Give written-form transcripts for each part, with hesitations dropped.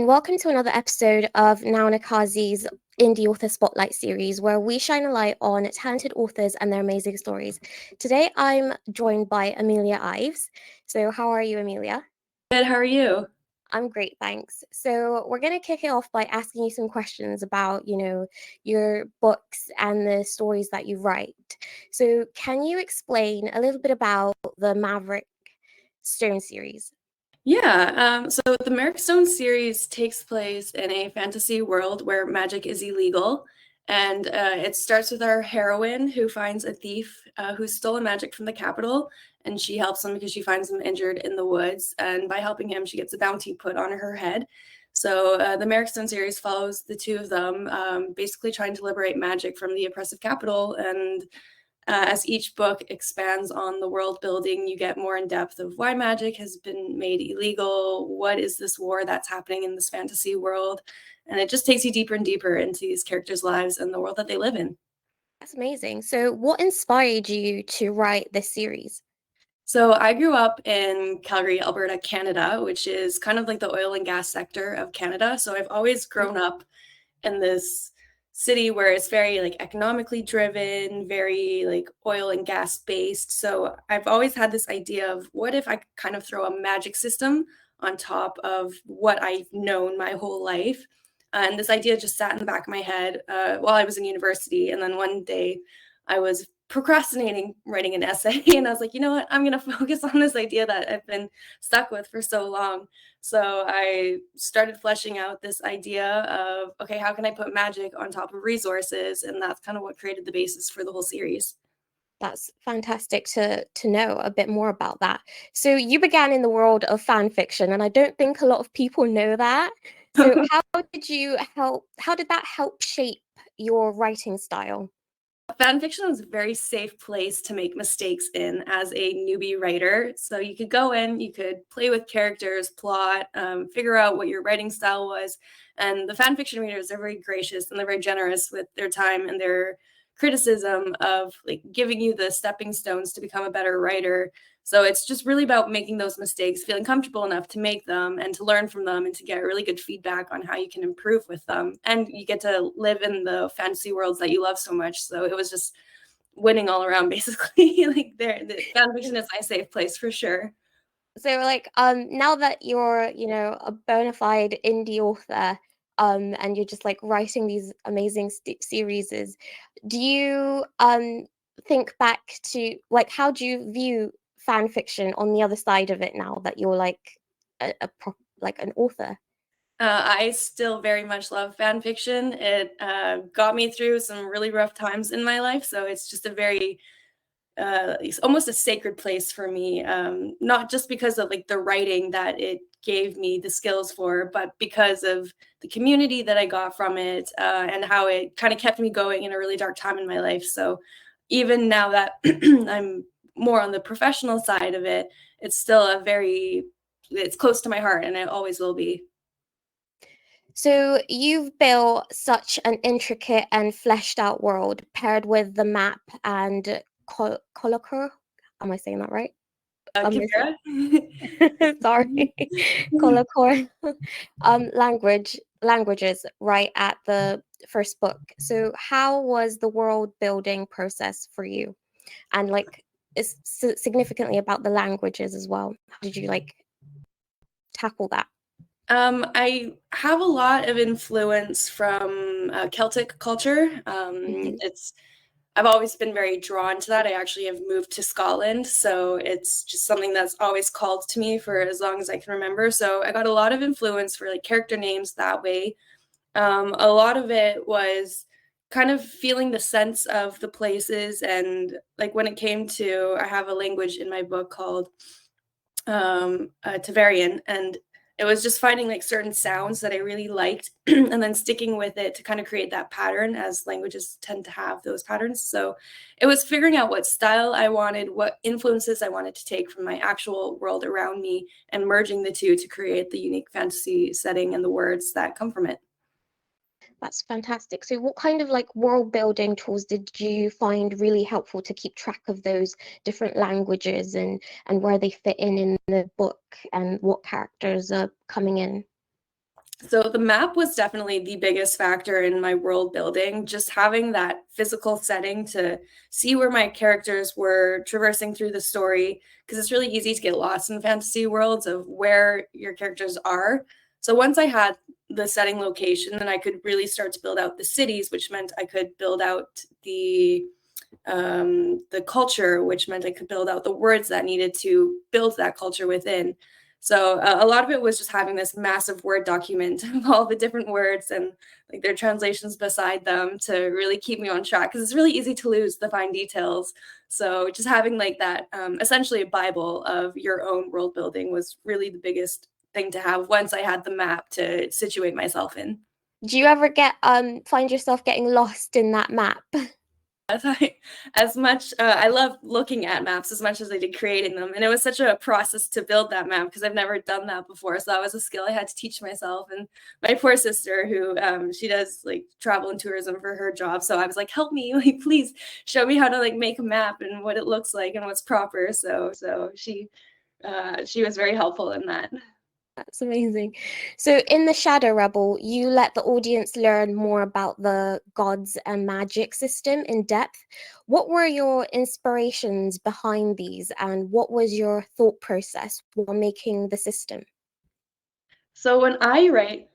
and welcome to another episode of Now Nakazzi's Indie Author Spotlight series, where we shine a light on talented authors and their amazing stories. Today, I'm joined by Amelia Ives. So, how are you, Amelia? Good, how are you? I'm great, thanks. So, we're going to kick it off by asking you some questions about, your books and the stories that you write. So, can you explain a little bit about the Merrick Stones series? So the Merrick Stones series takes place in a fantasy world where magic is illegal. And it starts with our heroine who finds a thief who's stolen magic from the capital. And she helps him because she finds him injured in the woods. And by helping him, she gets a bounty put on her head. So the Merrick Stone series follows the two of them, basically trying to liberate magic from the oppressive capital. And as each book expands on the world building, you get more in depth of why magic has been made illegal. What is this war that's happening in this fantasy world? And it just takes you deeper and deeper into these characters' lives and the world that they live in. That's amazing. So, what inspired you to write this series? So I grew up in Calgary, Alberta, Canada, which is kind of like the oil and gas sector of Canada. So I've always grown up in this city where it's very like economically driven, very like oil and gas based. So I've always had this idea of what if I could kind of throw a magic system on top of what I've known my whole life. And this idea just sat in the back of my head while I was in university. And then one day I was procrastinating writing an essay and I was like, you know what, I'm going to focus on this idea that I've been stuck with for so long. So I started fleshing out this idea of, okay, how can I put magic on top of resources? And that's kind of what created the basis for the whole series. That's fantastic to know a bit more about that. So you began in the world of fan fiction, and I don't think a lot of people know that. So how did that help shape your writing style? Fan fiction is a very safe place to make mistakes in as a newbie writer. So you could go in, you could play with characters, plot, figure out what your writing style was. And the fan fiction readers are very gracious and they're very generous with their time and their criticism of like giving you the stepping stones to become a better writer. So it's just really about making those mistakes, feeling comfortable enough to make them and to learn from them and to get really good feedback on how you can improve with them. And you get to live in the fantasy worlds that you love so much. So it was just winning all around, basically. Like the fan fiction is my safe place for sure. So now that you're, a bona fide indie author, and you're just like writing these amazing series, do you think back to like how do you view fan fiction on the other side of it now that you're like like an author? I still very much love fan fiction. It got me through some really rough times in my life. So it's just a very it's almost a sacred place for me, not just because of like the writing that it gave me the skills for, but because of the community that I got from it, and how it kind of kept me going in a really dark time in my life. So even now that I'm more on the professional side of it, it's still it's close to my heart and it always will be. So you've built such an intricate and fleshed out world paired with the map and colloquy. Am I saying that right? Kavira? Sorry, colloquy. Languages right at the first book. So how was the world building process for you? And like, it's significantly about the languages as well. How did you like tackle that? I have a lot of influence from Celtic culture. Mhm. I've always been very drawn to that. I actually have moved to Scotland, so it's just something that's always called to me for as long as I can remember. So I got a lot of influence for like character names that way. A lot of it was kind of feeling the sense of the places, and like when it came to, I have a language in my book called Tavarian, and it was just finding like certain sounds that I really liked and then sticking with it to kind of create that pattern, as languages tend to have those patterns. So it was figuring out what style I wanted, what influences I wanted to take from my actual world around me, and merging the two to create the unique fantasy setting and the words that come from it. That's fantastic. So what kind of like world building tools did you find really helpful to keep track of those different languages and where they fit in the book and what characters are coming in? So the map was definitely the biggest factor in my world building, just having that physical setting to see where my characters were traversing through the story, because it's really easy to get lost in fantasy worlds of where your characters are. So once I had the setting location, then I could really start to build out the cities, which meant I could build out the culture, which meant I could build out the words that needed to build that culture within. So a lot of it was just having this massive Word document of all the different words and like their translations beside them to really keep me on track, because it's really easy to lose the fine details. So just having like that, essentially a Bible of your own world building was really the biggest thing to have once I had the map to situate myself in. Do you ever get find yourself getting lost in that map? As much I love looking at maps as much as I did creating them, and it was such a process to build that map because I've never done that before. So that was a skill I had to teach myself. And my poor sister, who she does like travel and tourism for her job, so I was like, help me, like please show me how to like make a map and what it looks like and what's proper. So she was very helpful in that. That's amazing. So in the Shadow Rebel, you let the audience learn more about the gods and magic system in depth. What were your inspirations behind these, and what was your thought process while making the system? So when I write,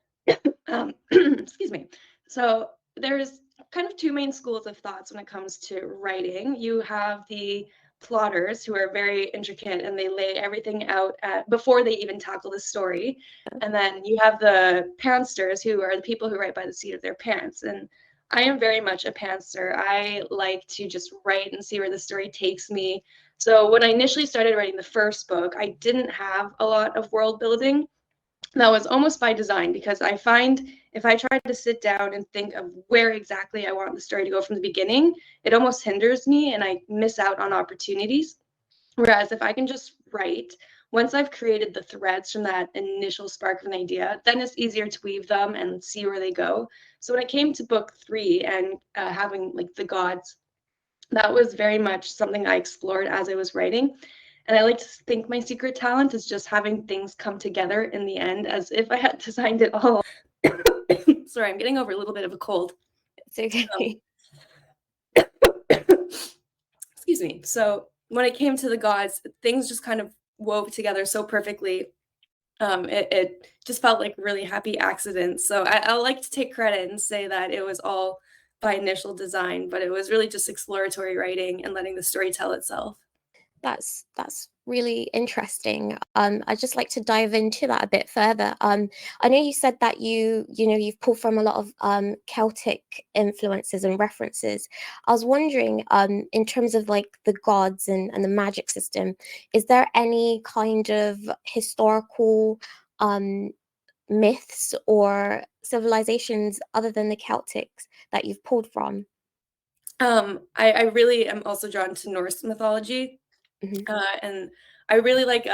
excuse me. So there's kind of two main schools of thoughts when it comes to writing. You have the plotters who are very intricate and they lay everything out before they even tackle the story. And then you have the pantsers who are the people who write by the seat of their pants. And I am very much a pantser. I like to just write and see where the story takes me. So when I initially started writing the first book, I didn't have a lot of world building. That was almost by design, because I find if I try to sit down and think of where exactly I want the story to go from the beginning, it almost hinders me and I miss out on opportunities. Whereas if I can just write, once I've created the threads from that initial spark of an idea, then it's easier to weave them and see where they go. So when it came to book 3 and having like the gods, that was very much something I explored as I was writing. And I like to think my secret talent is just having things come together in the end as if I had designed it all. Sorry, I'm getting over a little bit of a cold. It's okay. Excuse me. So when it came to the gods, things just kind of wove together so perfectly. It just felt like really happy accidents. So I like to take credit and say that it was all by initial design, but it was really just exploratory writing and letting the story tell itself. That's really interesting. I'd just like to dive into that a bit further. I know you said that you've pulled from a lot of Celtic influences and references. I was wondering, in terms of like the gods and the magic system, is there any kind of historical myths or civilizations other than the Celtics that you've pulled from? I really am also drawn to Norse mythology, Mhm. and I really like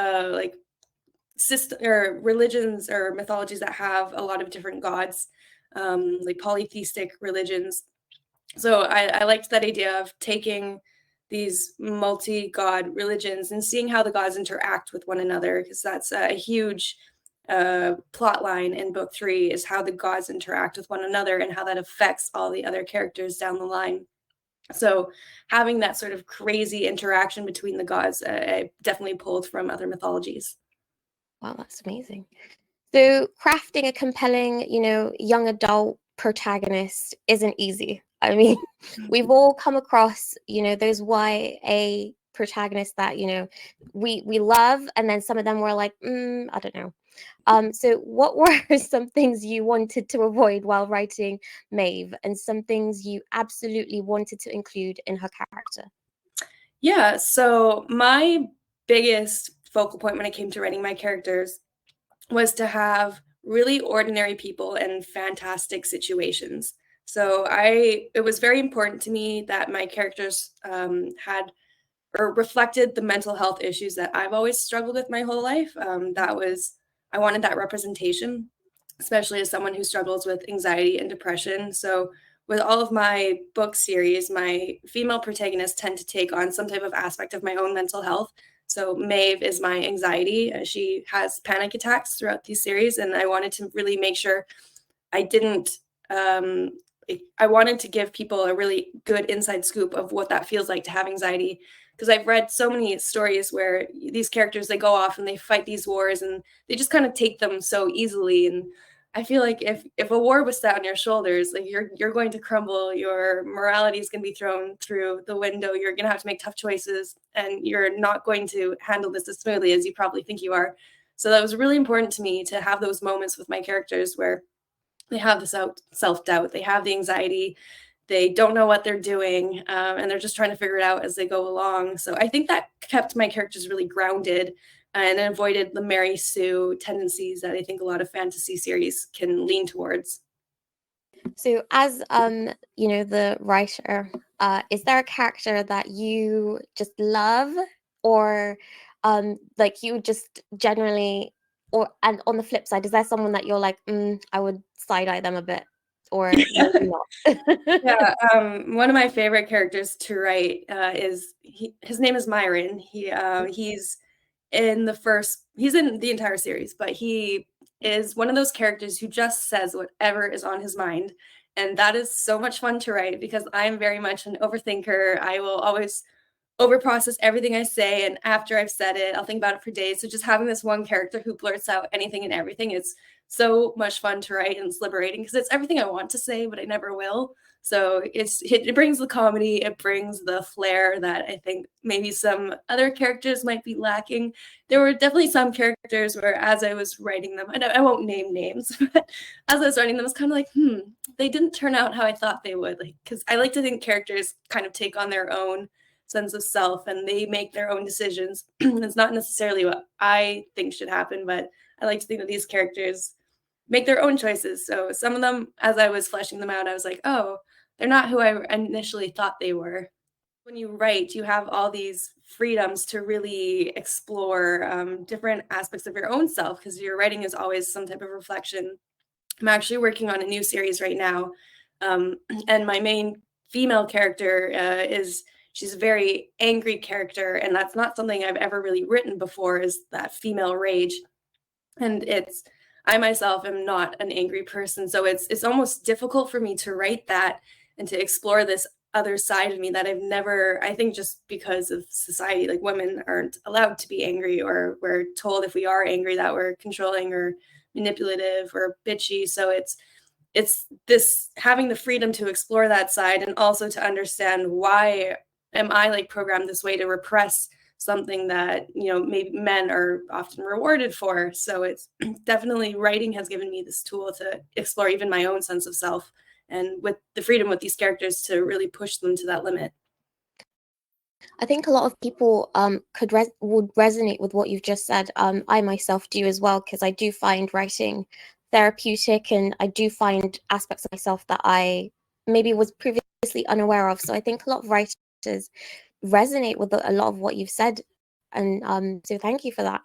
system or religions or mythologies that have a lot of different gods, like polytheistic religions. So I liked that idea of taking these multi-god religions and seeing how the gods interact with one another, because that's a huge plot line in book 3, is how the gods interact with one another and how that affects all the other characters down the line. So having that sort of crazy interaction between the gods, I definitely pulled from other mythologies. Wow, that's amazing. So crafting a compelling, young adult protagonist isn't easy. I mean, we've all come across, those YA protagonists that, we love, and then some of them were like, I don't know. So what were some things you wanted to avoid while writing Maeve, and some things you absolutely wanted to include in her character? Yeah, so my biggest focal point when it came to writing my characters was to have really ordinary people in fantastic situations. So it was very important to me that my characters had or reflected the mental health issues that I've always struggled with my whole life. I wanted that representation, especially as someone who struggles with anxiety and depression. So with all of my book series, my female protagonists tend to take on some type of aspect of my own mental health. So Maeve is my anxiety. She has panic attacks throughout these series, and I wanted to really make sure I didn't. I wanted to give people a really good inside scoop of what that feels like to have anxiety, because I've read so many stories where these characters, they go off and they fight these wars and they just kind of take them so easily. And I feel like if a war was set on your shoulders, like you're going to crumble, your morality is going to be thrown through the window, you're going to have to make tough choices, and you're not going to handle this as smoothly as you probably think you are. So that was really important to me, to have those moments with my characters where they have the self-doubt, they have the anxiety, they don't know what they're doing, and they're just trying to figure it out as they go along. So I think that kept my characters really grounded and avoided the Mary Sue tendencies that I think a lot of fantasy series can lean towards. So as the writer, is there a character that you just love, or like you just generally, and on the flip side, is there someone that you're like, I would side eye them a bit, or maybe not? Yeah, one of my favorite characters to write is his name is Myron. He's in the entire series, but he is one of those characters who just says whatever is on his mind. And that is so much fun to write, because I'm very much an overthinker. I will always overprocess everything I say, and after I've said it, I'll think about it for days. So just having this one character who blurts out anything and everything is so much fun to write, and it's liberating because it's everything I want to say, but I never will. So it brings the comedy, it brings the flair that I think maybe some other characters might be lacking. There were definitely some characters where, as I was writing them, I won't name names, but as I was writing them, I was kind of like, they didn't turn out how I thought they would. Like, because I like to think characters kind of take on their own sense of self and they make their own decisions. It's not necessarily what I think should happen, but I like to think that these characters make their own choices. So some of them, as I was fleshing them out, I was like, oh, they're not who I initially thought they were. When you write, you have all these freedoms to really explore different aspects of your own self, because your writing is always some type of reflection. I'm actually working on a new series right now, and my main female character she's a very angry character, and that's not something I've ever really written before, is that female rage. And I myself am not an angry person, so it's almost difficult for me to write that and to explore this other side of me that I've never, I think just because of society, like women aren't allowed to be angry, or we're told if we are angry that we're controlling or manipulative or bitchy. So it's this having the freedom to explore that side, and also to understand, why am I like programmed this way to repress something that maybe men are often rewarded for. So it's definitely, writing has given me this tool to explore even my own sense of self, and with the freedom with these characters to really push them to that limit. I think a lot of people would resonate with what you've just said. I myself do as well, because I do find writing therapeutic, and I do find aspects of myself that I maybe was previously unaware of. So I think a lot of writers resonate with a lot of what you've said, and so thank you for that.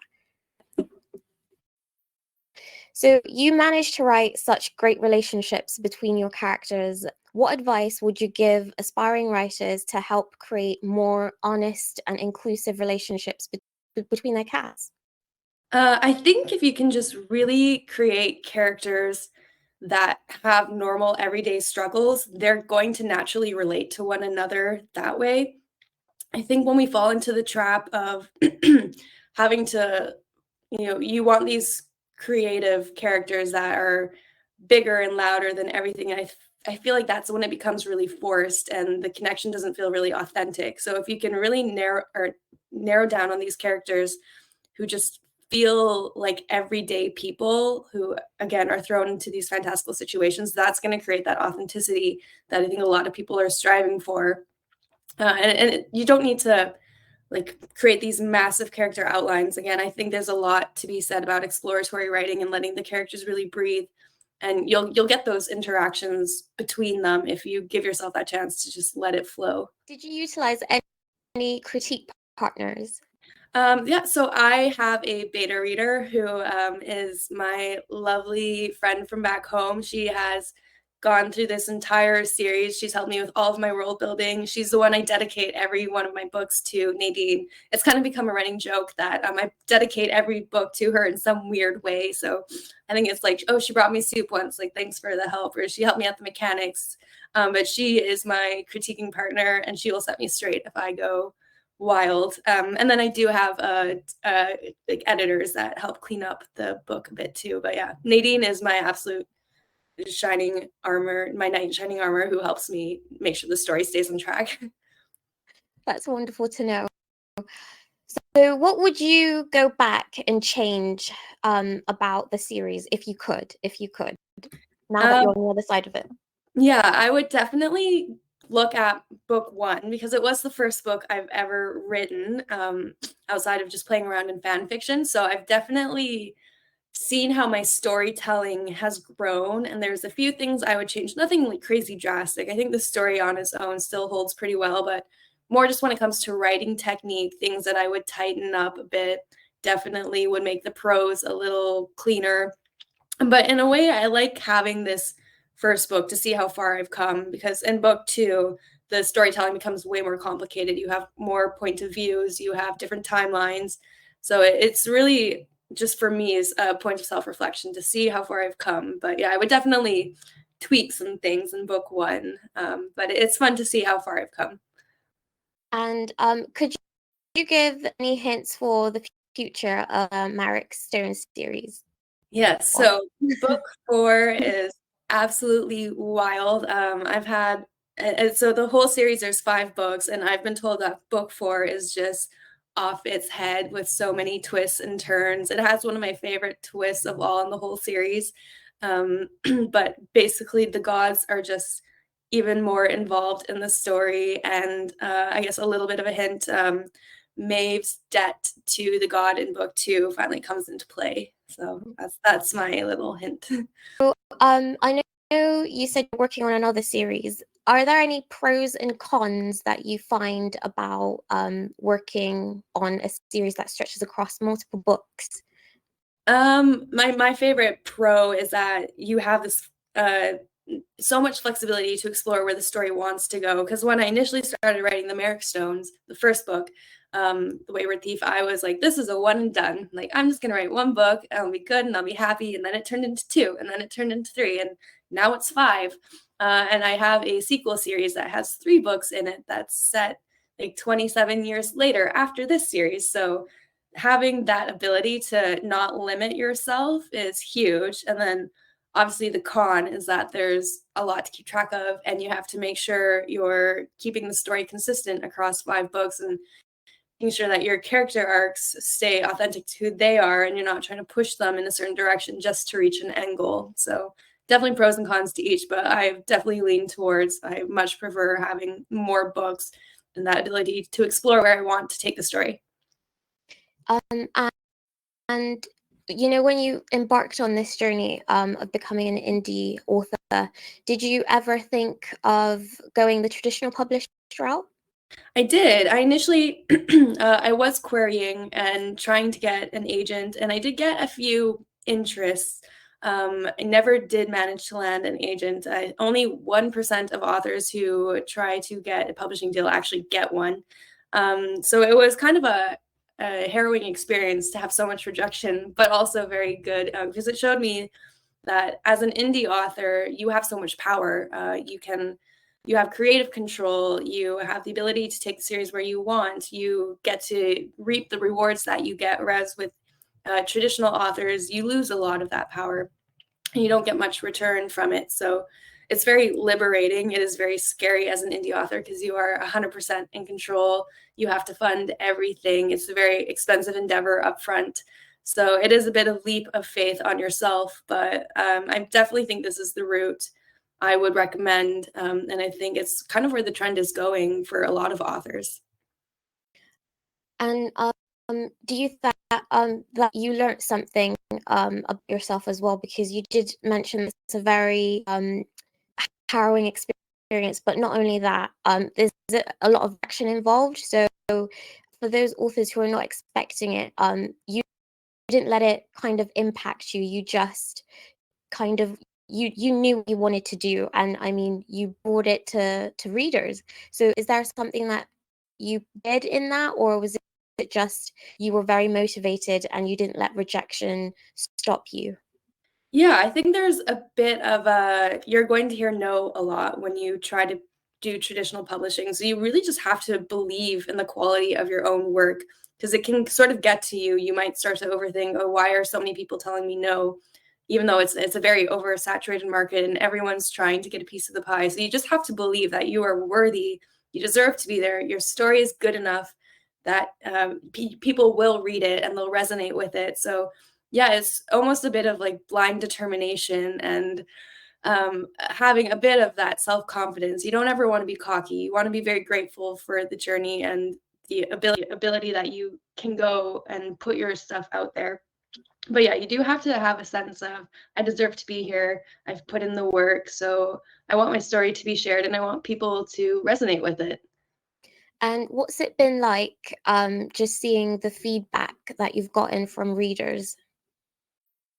So you managed to write such great relationships between your characters. What advice would you give aspiring writers to help create more honest and inclusive relationships between their cast? I think if you can just really create characters that have normal everyday struggles, they're going to naturally relate to one another that way. I think when we fall into the trap of having to, you want these creative characters that are bigger and louder than everything. I feel like that's when it becomes really forced and the connection doesn't feel really authentic. So if you can really narrow down on these characters who just feel like everyday people who, again, are thrown into these fantastical situations, that's going to create that authenticity that I think a lot of people are striving for. And you don't need to like create these massive character outlines. Again, I think there's a lot to be said about exploratory writing and letting the characters really breathe. And you'll get those interactions between them if you give yourself that chance to just let it flow. Did you utilize any critique partners? Yeah, so I have a beta reader who is my lovely friend from back home. She has gone through this entire series. She's helped me with all of my world building. She's the one I dedicate every one of my books to, Nadine. It's kind of become a running joke that I dedicate every book to her in some weird way. So I think it's like, oh, she brought me soup once, like, thanks for the help, or she helped me out the mechanics. But she is my critiquing partner, and she will set me straight if I go wild. And then I do have like editors that help clean up the book a bit too. But yeah, Nadine is my absolute shining armor, my knight in shining armor, who helps me make sure the story stays on track. That's wonderful to know. So what would you go back and change about the series if you could, now that you're on the other side of it? Yeah, I would definitely look at book 1 because it was the first book I've ever written outside of just playing around in fan fiction. So I've definitely seen how my storytelling has grown, and there's a few things I would change. Nothing like crazy drastic. I think the story on its own still holds pretty well, but more just when it comes to writing technique, things that I would tighten up a bit. Definitely would make the prose a little cleaner. But in a way, I like having this first book to see how far I've come, because in book 2, the storytelling becomes way more complicated. You have more point of views, you have different timelines. So it's really just for me is a point of self-reflection to see how far I've come. But yeah, I would definitely tweak some things in book 1. But it's fun to see how far I've come. And could you give any hints for the future of Merrick Stones series? Yes, so book 4 is absolutely wild. I've had so the whole series, there's 5 books, and I've been told that book 4 is just off its head with so many twists and turns. It has one of my favorite twists of all in the whole series. But basically the gods are just even more involved in the story, and I guess a little bit of a hint, Maeve's debt to the god in book 2 finally comes into play. So that's my little hint. I know you said you're working on another series. Are there any pros and cons that you find about working on a series that stretches across multiple books? My favorite pro is that you have this so much flexibility to explore where the story wants to go. Because when I initially started writing the Merrick Stones, the first book, The Wayward Thief, I was like, this is a one and done. Like, I'm just gonna write one book, and I'll be good, and I'll be happy. And then it turned into 2, and then it turned into 3, and now it's 5. And I have a sequel series that has 3 books in it that's set like 27 years later after this series. So having that ability to not limit yourself is huge. And then obviously the con is that there's a lot to keep track of, and you have to make sure you're keeping the story consistent across 5 books and making sure that your character arcs stay authentic to who they are, and you're not trying to push them in a certain direction just to reach an end goal. So definitely pros and cons to each, but I've definitely leaned towards I much prefer having more books and that ability to explore where I want to take the story. And you know, when you embarked on this journey of becoming an indie author, did you ever think of going the traditional published route? I did. I initially, I was querying and trying to get an agent, and I did get a few interests. I never did manage to land an agent. Only 1% of authors who try to get a publishing deal actually get one. So it was kind of a harrowing experience to have so much rejection, but also very good because it showed me that as an indie author, you have so much power. You have creative control. You have the ability to take the series where you want. You get to reap the rewards that you get. Whereas with traditional authors, you lose a lot of that power and you don't get much return from it. So it's very liberating. It is very scary as an indie author because you are 100% in control. You have to fund everything. It's a very expensive endeavor upfront. So it is a bit of leap of faith on yourself, but I definitely think this is the route I would recommend. And I think it's kind of where the trend is going for a lot of authors. And do you think that you learned something about yourself as well? Because you did mention it's a very harrowing experience, but not only that, there's a lot of action involved. So for those authors who are not expecting it, you didn't let it kind of impact you. You just kind of you knew what you wanted to do, and I mean you brought it to readers. So is there something that you did in that, or was it just you were very motivated and you didn't let rejection stop you? Yeah, I think there's a bit of a you're going to hear no a lot when you try to do traditional publishing. So you really just have to believe in the quality of your own work because it can sort of get to you. You might start to overthink, oh, why are so many people telling me no? Even though it's a very oversaturated market and everyone's trying to get a piece of the pie. So you just have to believe that you are worthy. You deserve to be there. Your story is good enough that people will read it and they'll resonate with it. So yeah, it's almost a bit of like blind determination and having a bit of that self confidence. You don't ever want to be cocky. You want to be very grateful for the journey and the ability that you can go and put your stuff out there. But yeah, you do have to have a sense of I deserve to be here. I've put in the work, so I want my story to be shared, and I want people to resonate with it. And what's it been like, just seeing the feedback that you've gotten from readers?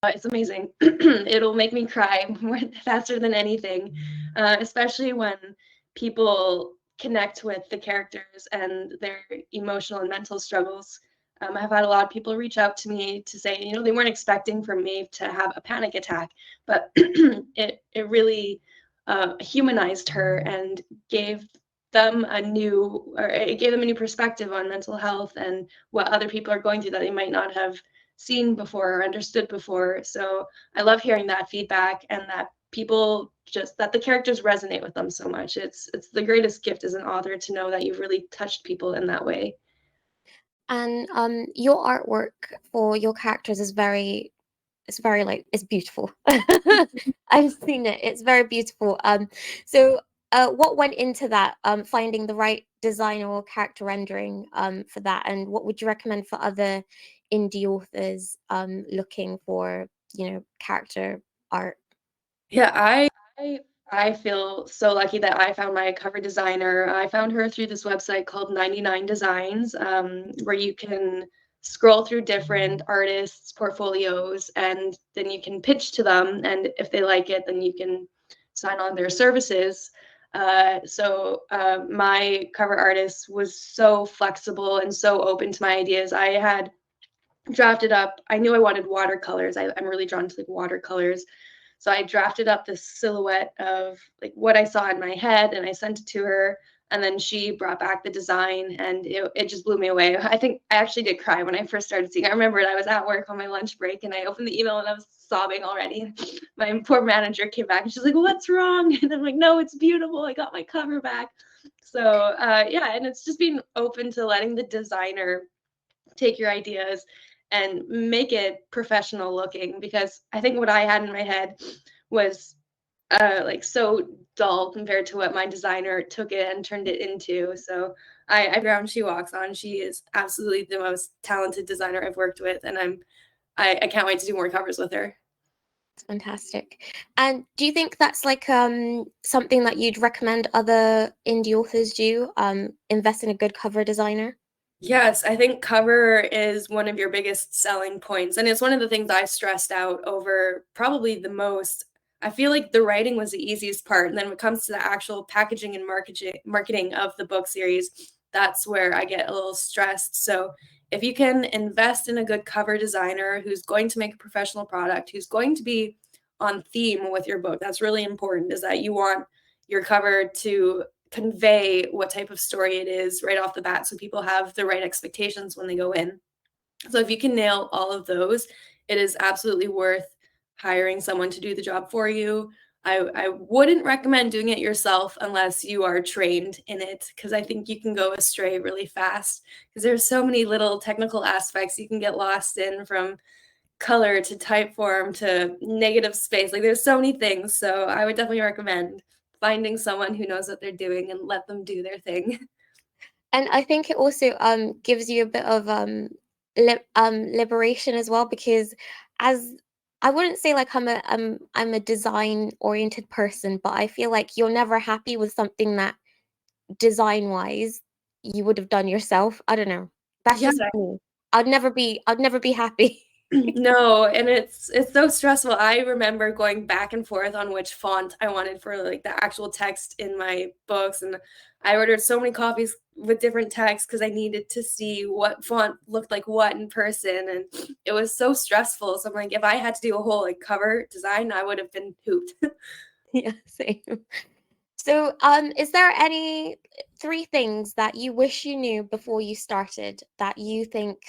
It's amazing. It'll make me cry more faster than anything, especially when people connect with the characters and their emotional and mental struggles. I've had a lot of people reach out to me to say, you know, they weren't expecting for me to have a panic attack, but it really humanized her and gave them a new, or it gave them a new perspective on mental health and what other people are going through that they might not have seen before or understood before. So I love hearing that feedback and that people just that the characters resonate with them so much. It's the greatest gift as an author to know that you've really touched people in that way. And your artwork for your characters is very like it's beautiful. I've seen it. It's very beautiful. So what went into that, finding the right design or character rendering for that, and what would you recommend for other indie authors looking for, character art? Yeah, I I feel so lucky that I found my cover designer. I found her through this website called 99 Designs, where you can scroll through different artists' portfolios and then you can pitch to them. And if they like it, then you can sign on their services. My cover artist was so flexible and so open to my ideas. I had drafted up, I knew I wanted watercolors. I'm really drawn to like watercolors. So I drafted up this silhouette of like what I saw in my head and I sent it to her. And then she brought back the design and it just blew me away. I think I actually did cry when I first started seeing. I remember I was at work on my lunch break and I opened the email and I was sobbing already. My poor manager came back and she's like, "What's wrong?" And I'm like, "No, it's beautiful. I got my cover back." So yeah, and it's just being open to letting the designer take your ideas and make it professional looking because I think what I had in my head was like so dull compared to what my designer took it and turned it into. So I ground she walks on. She is absolutely the most talented designer I've worked with, and I can't wait to do more covers with her. It's fantastic. And do you think that's like something that you'd recommend other indie authors do? Invest in a good cover designer? Yes, I think cover is one of your biggest selling points, and it's one of the things I stressed out over probably the most. I feel like the writing was the easiest part, and then when it comes to the actual packaging and marketing of the book series, that's where I get a little stressed. So, if you can invest in a good cover designer who's going to make a professional product, who's going to be on theme with your book, that's really important, is that you want your cover to convey what type of story it is right off the bat so people have the right expectations when they go in. So if you can nail all of those, it is absolutely worth hiring someone to do the job for you. I wouldn't recommend doing it yourself unless you are trained in it because I think you can go astray really fast because there's so many little technical aspects you can get lost in from color to type form to negative space. Like there's so many things. So I would definitely recommend finding someone who knows what they're doing and let them do their thing. And I think it also gives you a bit of liberation as well, because as I wouldn't say like I'm a design oriented person, but I feel like you're never happy with something that design wise you would have done yourself. I don't know. That's Yeah, just me. I'd never be happy. No, and it's so stressful. I remember going back and forth on which font I wanted for like the actual text in my books, and I ordered so many copies with different texts because I needed to see what font looked like what in person, and it was so stressful. So I'm like, if I had to do a whole like cover design, I would have been pooped. Yeah, same. So, is there any three things that you wish you knew before you started that you think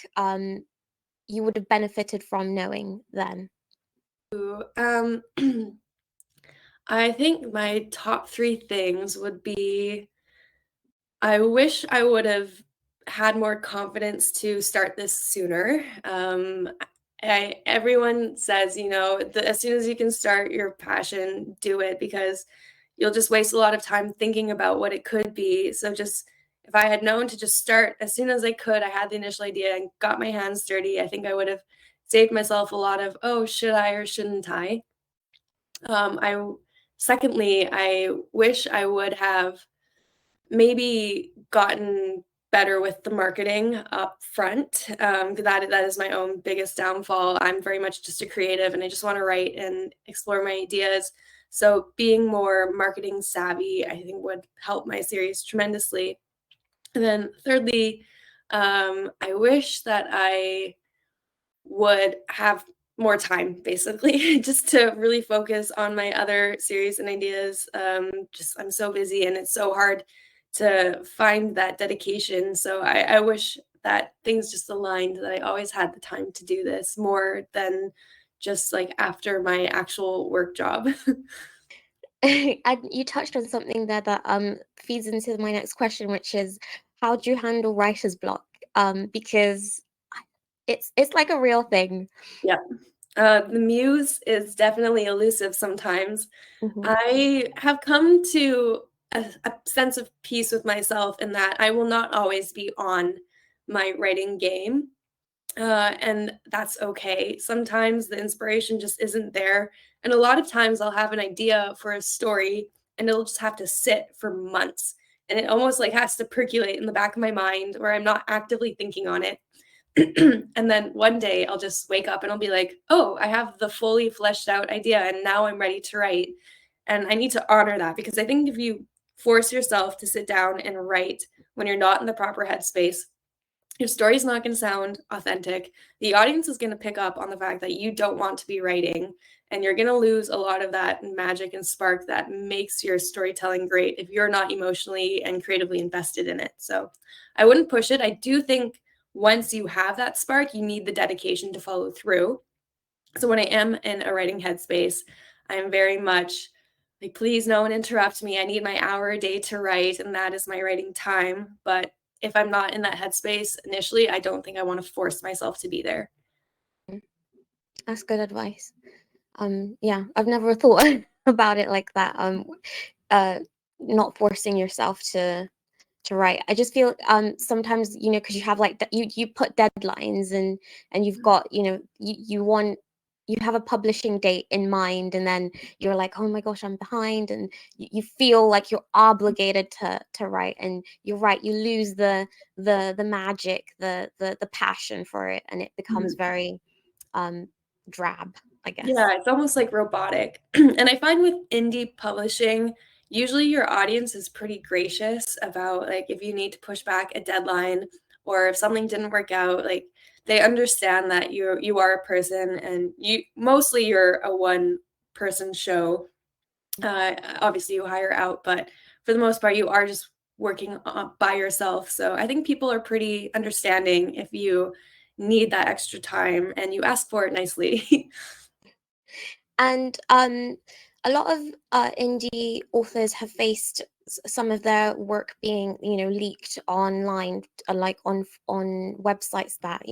you would have benefited from knowing then? Um, I think my top three things would be I wish I would have had more confidence to start this sooner. Everyone says, as soon as you can start your passion, do it because you'll just waste a lot of time thinking about what it could be. So just if I had known to just start as soon as I could, I had the initial idea and got my hands dirty, I think I would have saved myself a lot of, oh, should I or shouldn't I? I secondly, I wish I would have maybe gotten better with the marketing up front. That is my own biggest downfall. I'm very much just a creative and I just want to write and explore my ideas. So being more marketing savvy, I think would help my series tremendously. And then thirdly, I wish that I would have more time basically just to really focus on my other series and ideas. Just I'm so busy and it's so hard to find that dedication. So I wish that things just aligned, that I always had the time to do this more than just like after my actual work job. And you touched on something there that feeds into my next question, which is how do you handle writer's block? Because it's like a real thing. Yeah. The muse is definitely elusive sometimes. Mhm. I have come to a sense of peace with myself in that I will not always be on my writing game. And that's okay. Sometimes the inspiration just isn't there. And a lot of times I'll have an idea for a story and it'll just have to sit for months. And it almost like has to percolate in the back of my mind where I'm not actively thinking on it. And then one day I'll just wake up and I'll be like, oh, I have the fully fleshed out idea and now I'm ready to write. And I need to honor that because I think if you force yourself to sit down and write when you're not in the proper headspace, your story's not going to sound authentic. The audience is going to pick up on the fact that you don't want to be writing, and you're going to lose a lot of that magic and spark that makes your storytelling great if you're not emotionally and creatively invested in it. So I wouldn't push it. I do think once you have that spark, you need the dedication to follow through. So when I am in a writing headspace, I am very much like, please, no one interrupt me. I need my hour a day to write, and that is my writing time. But if I'm not in that headspace initially, I don't think I want to force myself to be there. That's good advice. Yeah, I've never thought about it like that. Uh, not forcing yourself to write. I just feel sometimes because you have like you put deadlines and you've got you want you have a publishing date in mind and then you're like, oh my gosh, I'm behind, and you feel like you're obligated to write, and you're right, you lose the magic, the passion for it, and it becomes Mhm. very drab, I Yeah, guess. it's almost like robotic. And I find with indie publishing, usually your audience is pretty gracious about like if you need to push back a deadline or if something didn't work out, like they understand that you are a person and you're a one person show. Obviously you hire out, but for the most part you are just working by yourself. So I think people are pretty understanding if you need that extra time and you ask for it nicely. And a lot of indie authors have faced some of their work being, leaked online, like on websites that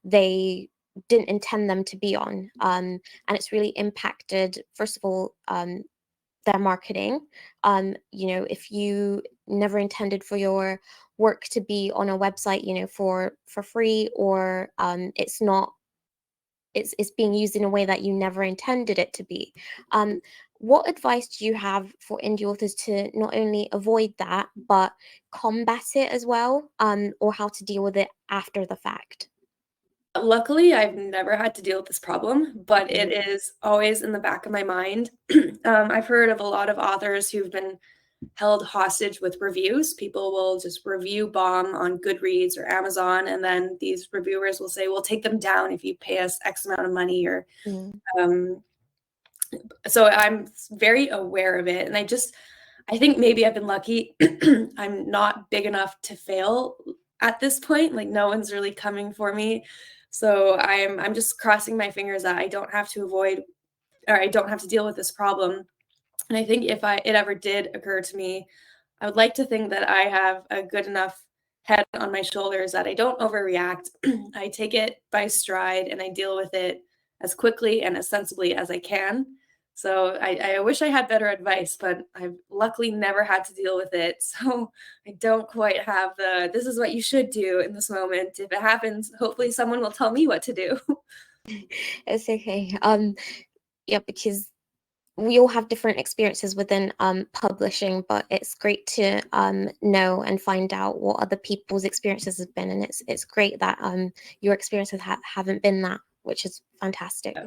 they didn't intend them to be on, and it's really impacted. First of all, their marketing. If you never intended for your work to be on a website, for free, or it's being used in a way that you never intended it to be. What advice do you have for indie authors to not only avoid that but combat it as well, or how to deal with it after the fact? Luckily, I've never had to deal with this problem, but it is always in the back of my mind. I've heard of a lot of authors who've been held hostage with reviews. People will just review bomb on Goodreads or Amazon, and then these reviewers will say, we'll take them down if you pay us X amount of money. Or so I'm very aware of it. And I think maybe I've been lucky. I'm not big enough to fail at this point. Like, no one's really coming for me. So I'm just crossing my fingers that I don't have to deal with this problem. And I think if it ever did occur to me, I would like to think that I have a good enough head on my shoulders that I don't overreact. I take it by stride and I deal with it as quickly and as sensibly as I can. So I wish I had better advice, but I've luckily never had to deal with it. So I don't quite have this is what you should do in this moment. If it happens, hopefully someone will tell me what to do. It's okay. Yeah, because we all have different experiences within publishing, but it's great to know and find out what other people's experiences have been, and it's great that your experiences haven't been that, which is fantastic.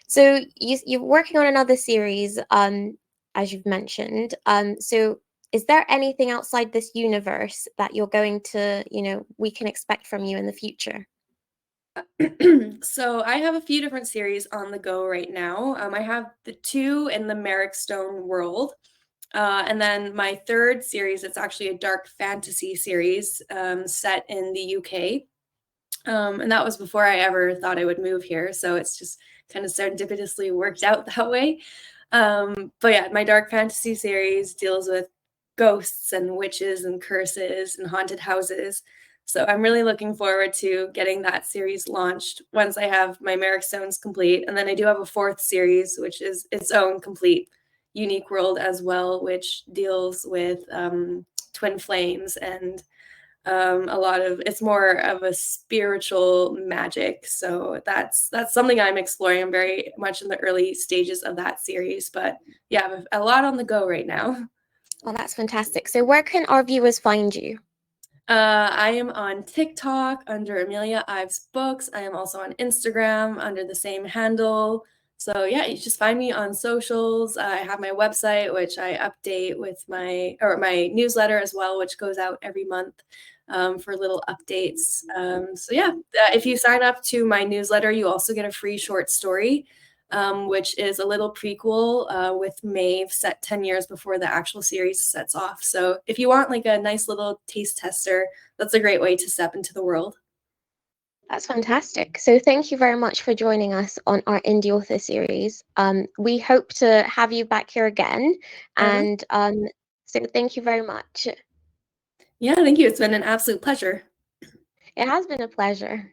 So you're working on another series, as you've mentioned. So is there anything outside this universe that you're going to, we can expect from you in the future? So I have a few different series on the go right now. I have the two in the Merrick Stone world. And then my third series, it's actually a dark fantasy series set in the UK. And that was before I ever thought I would move here. So it's just kind of serendipitously worked out that way. But yeah, my dark fantasy series deals with ghosts and witches and curses and haunted houses. So I'm really looking forward to getting that series launched once I have my Merrick Stones complete. And then I do have a fourth series, which is its own complete unique world as well, which deals with twin flames and it's more of a spiritual magic. So that's something I'm exploring. I'm very much in the early stages of that series, but yeah, I have a lot on the go right now. Well, that's fantastic. So where can our viewers find you? I am on TikTok under Amelia Ives Books. I am also on Instagram under the same handle. So yeah, you just find me on socials. I have my website, which I update with my newsletter as well, which goes out every month for little updates. So yeah, if you sign up to my newsletter, you also get a free short story, which is a little prequel with Maeve set 10 years before the actual series sets off. So if you want like a nice little taste tester, that's a great way to step into the world. That's fantastic. So thank you very much for joining us on our Indie Author series. We hope to have you back here again. And so thank you very much. Yeah, thank you. It's been an absolute pleasure. It has been a pleasure.